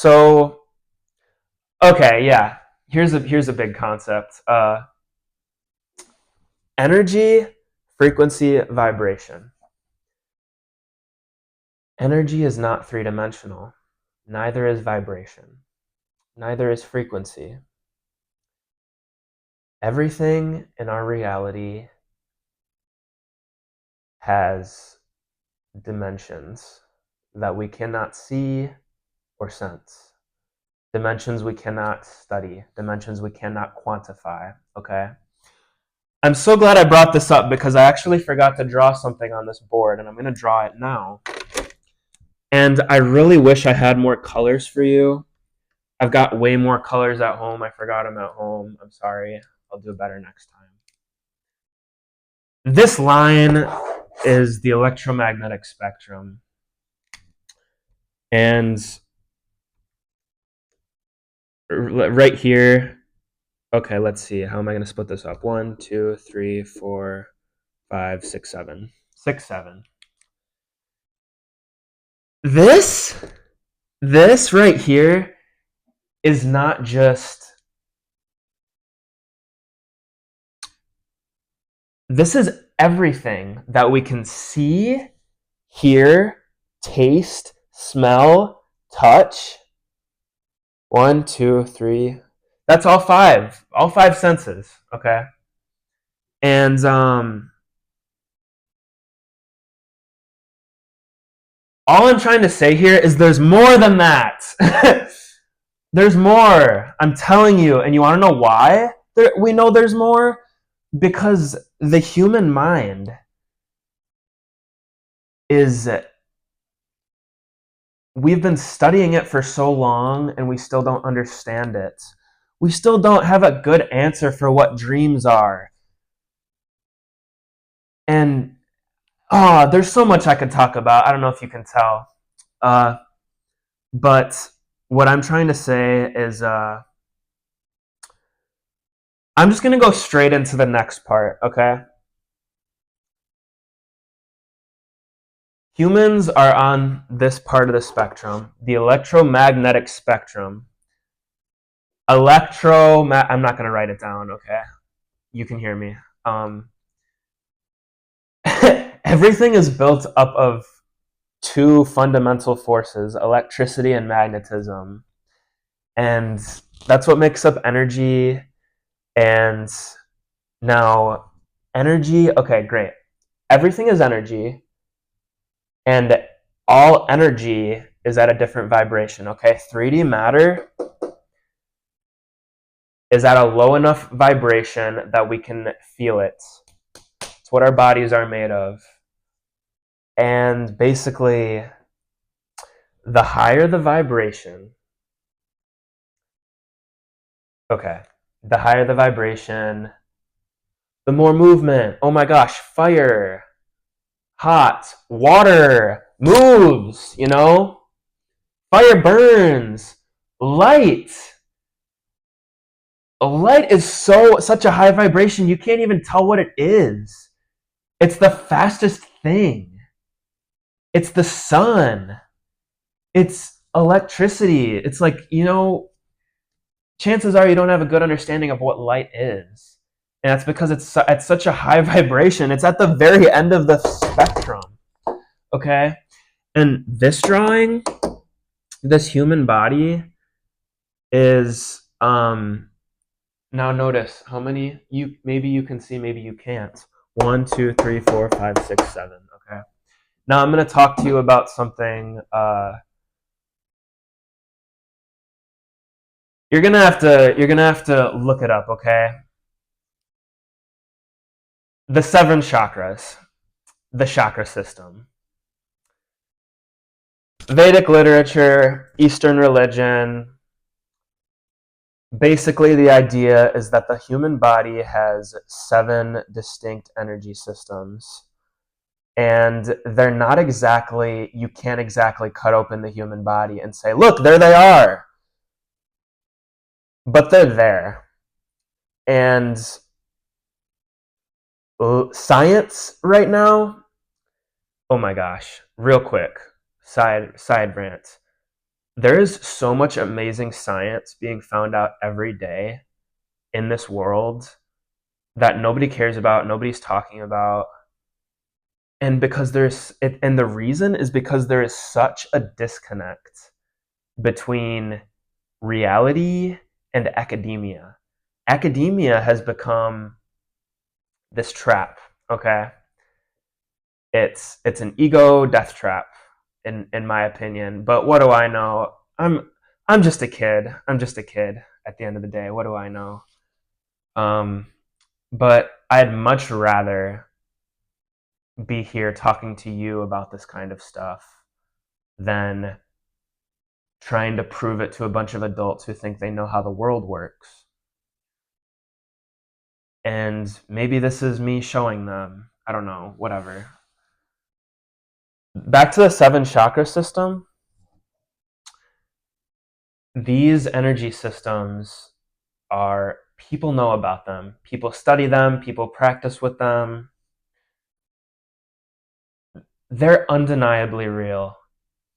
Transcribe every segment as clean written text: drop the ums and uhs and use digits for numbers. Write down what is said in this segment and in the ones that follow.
So, okay, yeah. Here's a big concept. Energy, frequency, vibration. Energy is not three-dimensional. Neither is vibration. Neither is frequency. Everything in our reality has dimensions that we cannot see or sense. Dimensions we cannot study. Dimensions we cannot quantify. Okay? I'm so glad I brought this up because I actually forgot to draw something on this board, and I'm going to draw it now. And I really wish I had more colors for you. I've got way more colors at home. I forgot them at home. I'm sorry. I'll do better next time. This line is the electromagnetic spectrum. And right here, okay, let's see. How am I going to split this up? 1, 2, 3, 4, 5, 6, 7. 6, 7. This right here is not just, this is everything that we can see, hear, taste, smell, touch. 1, 2, 3. That's all five senses, okay? And all I'm trying to say here is there's more than that. There's more. I'm telling you. And you want to know why we know there's more? Because the human mind is, we've been studying it for so long and we still don't understand it. We still don't have a good answer for what dreams are. And there's so much I could talk about. I don't know if you can tell. But what I'm trying to say is I'm just going to go straight into the next part, okay? Humans are on this part of the spectrum, the electromagnetic spectrum. I'm not going to write it down, okay? You can hear me. Everything is built up of two fundamental forces, electricity and magnetism. And that's what makes up energy. And now, energy, okay, great. Everything is energy, and all energy is at a different vibration, okay? 3D matter is at a low enough vibration that we can feel it. It's what our bodies are made of. And basically, the higher the vibration, okay, the higher the vibration, the more movement. Oh my gosh, fire, hot, water moves, you know? Fire burns, light. Light is such a high vibration, you can't even tell what it is. It's the fastest thing. It's the sun. It's electricity. It's like, chances are you don't have a good understanding of what light is. And that's because it's at such a high vibration. It's at the very end of the spectrum. Okay? And this drawing, this human body is now notice how many maybe you can see, maybe you can't. 1, 2, 3, 4, 5, 6, 7. Okay. Now I'm going to talk to you about something. You're gonna have to look it up. Okay. The 7 chakras, the chakra system. Vedic literature, Eastern religion. Basically, the idea is that the human body has 7 distinct energy systems. And they're not exactly, you can't exactly cut open the human body and say, look, there they are. But they're there. And science right now, oh my gosh, real quick, side rant. there is so much amazing science being found out every day in this world that nobody cares about, nobody's talking about. And and the reason is because there is such a disconnect between reality and academia. Academia has become this trap, okay? It's an ego death trap in my opinion. But what do I know? I'm just a kid. I'm just a kid at the end of the day. What do I know? Um, but I'd much rather be here talking to you about this kind of stuff than trying to prove it to a bunch of adults who think they know how the world works. And maybe this is me showing them. I don't know, whatever. Back to the seven chakra system. These energy systems are, people know about them, people study them, people practice with them. They're undeniably real,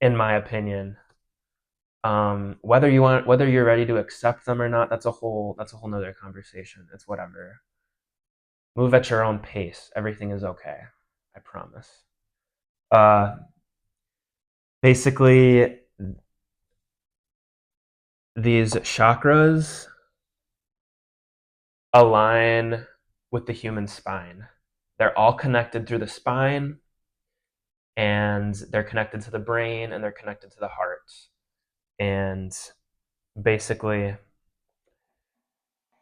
in my opinion. Whether you're ready to accept them or not, that's a whole nother conversation. It's whatever. Move at your own pace. Everything is okay. I promise. Uh, Basically, these chakras align with the human spine. They're all connected through the spine, and they're connected to the brain, and they're connected to the heart. And basically,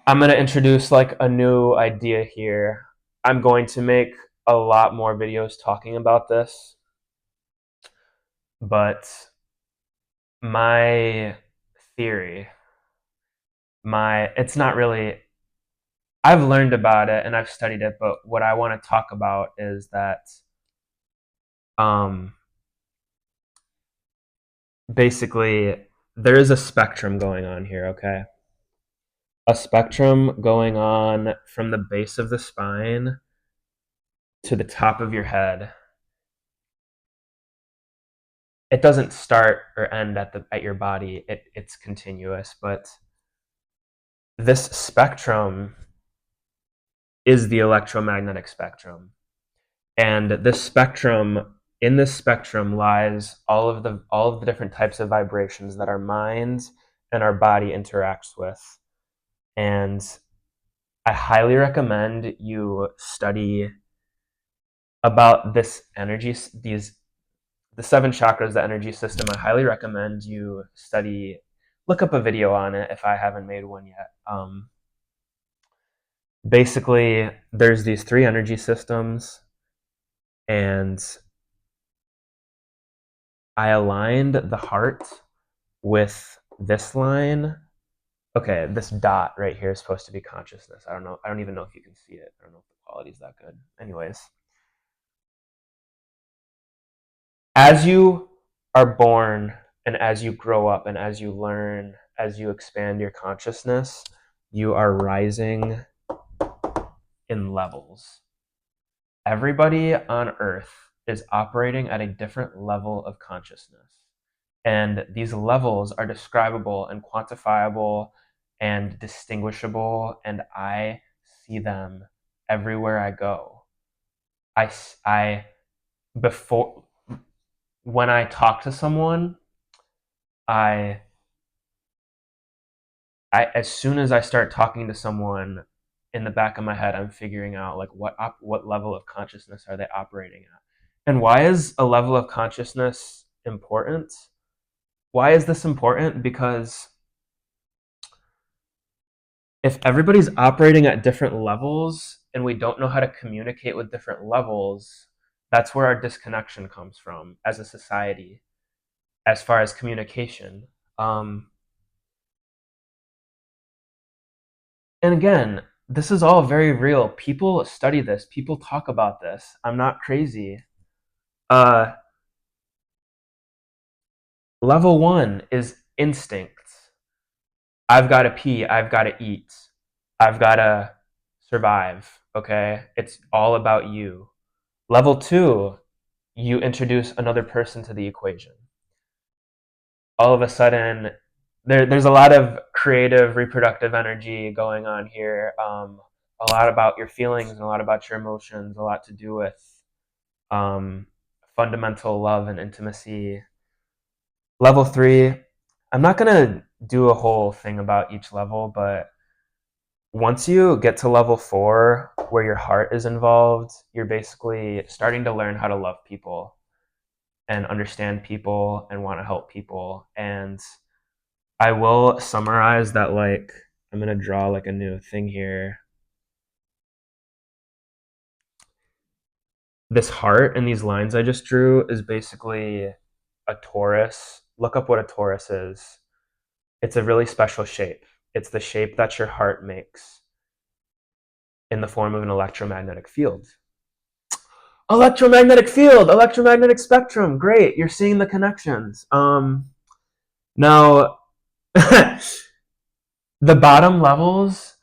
I'm going to introduce like a new idea here. I'm going to make a lot more videos talking about this, but my theory, it's not really, I've learned about it and I've studied it, but what I want to talk about is that um, basically there is a spectrum going on here, okay? A spectrum going on from the base of the spine to the top of your head. It doesn't start or end at your body. It's continuous, but this spectrum is the electromagnetic spectrum. And in this spectrum lies all of the different types of vibrations that our mind and our body interacts with. And I highly recommend you study about this energy, the seven chakras, the energy system. I highly recommend you look up a video on it if I haven't made one yet. Basically, there's these three energy systems, and I aligned the heart with this line. Okay, this dot right here is supposed to be consciousness. I don't know. I don't even know if you can see it. I don't know if the quality's that good. Anyways, as you are born and as you grow up and as you learn, as you expand your consciousness, you are rising in levels. Everybody on earth is operating at a different level of consciousness. And these levels are describable and quantifiable and distinguishable, and I see them everywhere I go. I before when I talk to someone, I as soon as I start talking to someone, in the back of my head, I'm figuring out like what level of consciousness are they operating at, and why is a level of consciousness important? Why is this important? Because if everybody's operating at different levels and we don't know how to communicate with different levels, that's where our disconnection comes from as a society, as far as communication. Um, and again, this is all very real. People study this. People talk about this. I'm not crazy. Uh, Level one is instincts. I've got to pee. I've got to eat. I've got to survive. Okay? It's all about you. Level two, you introduce another person to the equation. all of a sudden there's a lot of creative reproductive energy going on here. A lot about your feelings and a lot about your emotions, a lot to do with um, fundamental love and intimacy. Level 3, I'm not going to do a whole thing about each level, but once you get to level 4, where your heart is involved, you're basically starting to learn how to love people and understand people and want to help people. And I will summarize that, like, I'm going to draw like a new thing here. This heart and these lines I just drew is basically a torus. Look up what a torus is. It's a really special shape. It's the shape that your heart makes in the form of an electromagnetic field. Electromagnetic field, electromagnetic spectrum. Great, you're seeing the connections. Now, the bottom levels,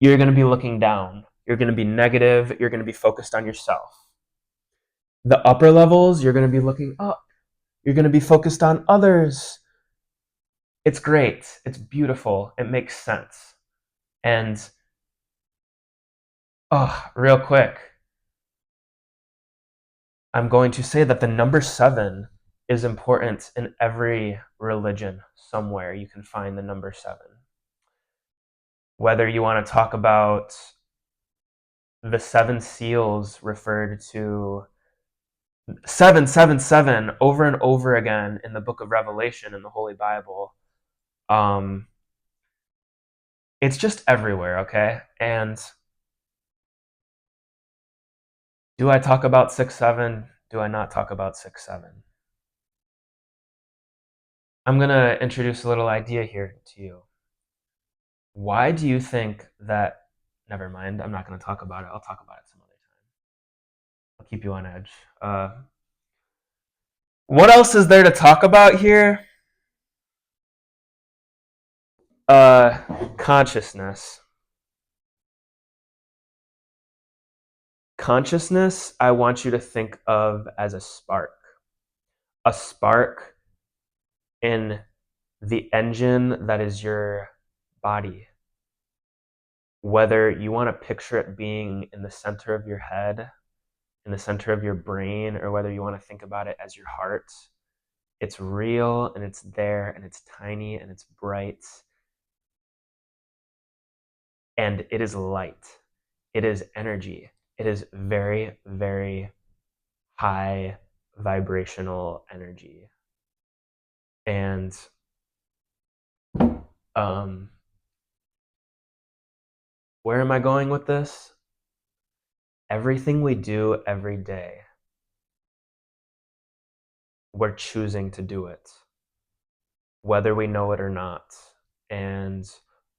you're going to be looking down. You're going to be negative. You're going to be focused on yourself. The upper levels, you're going to be looking up. You're going to be focused on others. It's great. It's beautiful. It makes sense. And, real quick, I'm going to say that the number 7 is important in every religion. Somewhere you can find the number 7. Whether you want to talk about the 7 seals referred to 777 over and over again in the book of Revelation in the Holy Bible. It's just everywhere, okay? And do I talk about 6-7? Do I not talk about 6-7? I'm going to introduce a little idea here to you. Why do you think that... Never mind, I'm not going to talk about it. I'll talk about it some other time. I'll keep you on edge. What else is there to talk about here? Consciousness. Consciousness, I want you to think of as a spark. A spark in the engine that is your body. Whether you want to picture it being in the center of your head, in the center of your brain, or whether you want to think about it as your heart, it's real and it's there and it's tiny and it's bright. And it is light. It is energy. It is very, very high vibrational energy. And where am I going with this? Everything we do every day, we're choosing to do it, whether we know it or not. And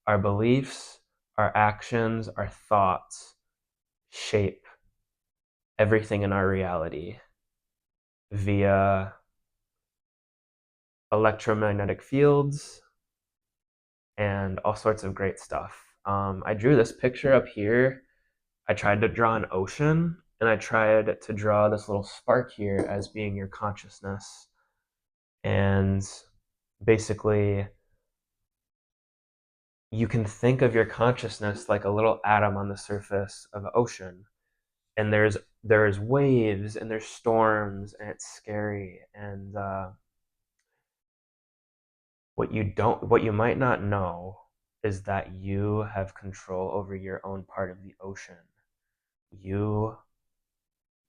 our beliefs, our actions, our thoughts shape everything in our reality via electromagnetic fields and all sorts of great stuff. I drew this picture up here. I tried to draw an ocean, and I tried to draw this little spark here as being your consciousness. And basically, you can think of your consciousness like a little atom on the surface of the ocean. And there's waves and there's storms and it's scary. And what you might not know is that you have control over your own part of the ocean. You,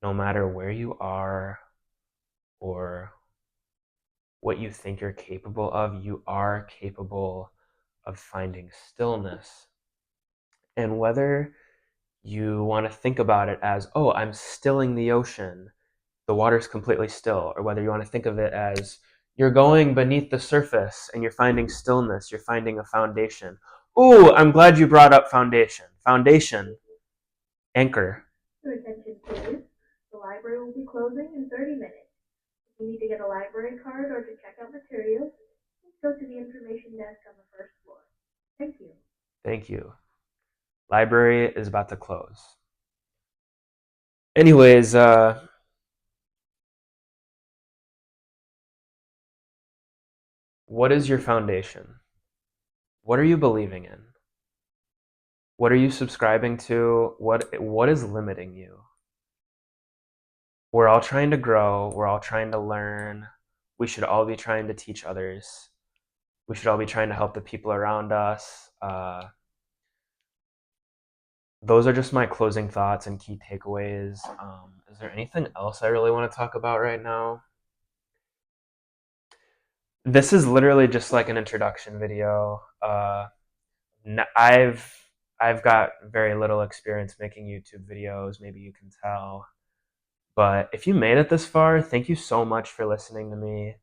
no matter where you are or what you think you're capable of, you are capable of finding stillness. And whether you want to think about it as, oh, I'm stilling the ocean, the water's completely still, or whether you want to think of it as you're going beneath the surface and you're finding stillness, you're finding a foundation. Ooh, I'm glad you brought up foundation. Foundation, anchor. Your attention, please. The library will be closing in 30 minutes. If you need to get a library card or to check out materials, please go to the information desk on the first floor. Thank you. Thank you. Library is about to close. Anyways, What is your foundation? What are you believing in? What are you subscribing to? What is limiting you? We're all trying to grow, we're all trying to learn. We should all be trying to teach others. We should all be trying to help the people around us. Those are just my closing thoughts and key takeaways. Is there anything else I really want to talk about right now? This is literally just like an introduction video. I've got very little experience making YouTube videos. Maybe you can tell, but if you made it this far, thank you so much for listening to me.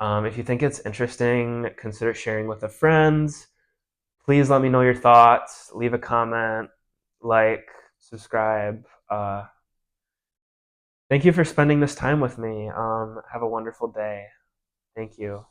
If you think it's interesting, consider sharing with a friend. Please let me know your thoughts. Leave a comment, like, subscribe. Thank you for spending this time with me. Have a wonderful day. Thank you.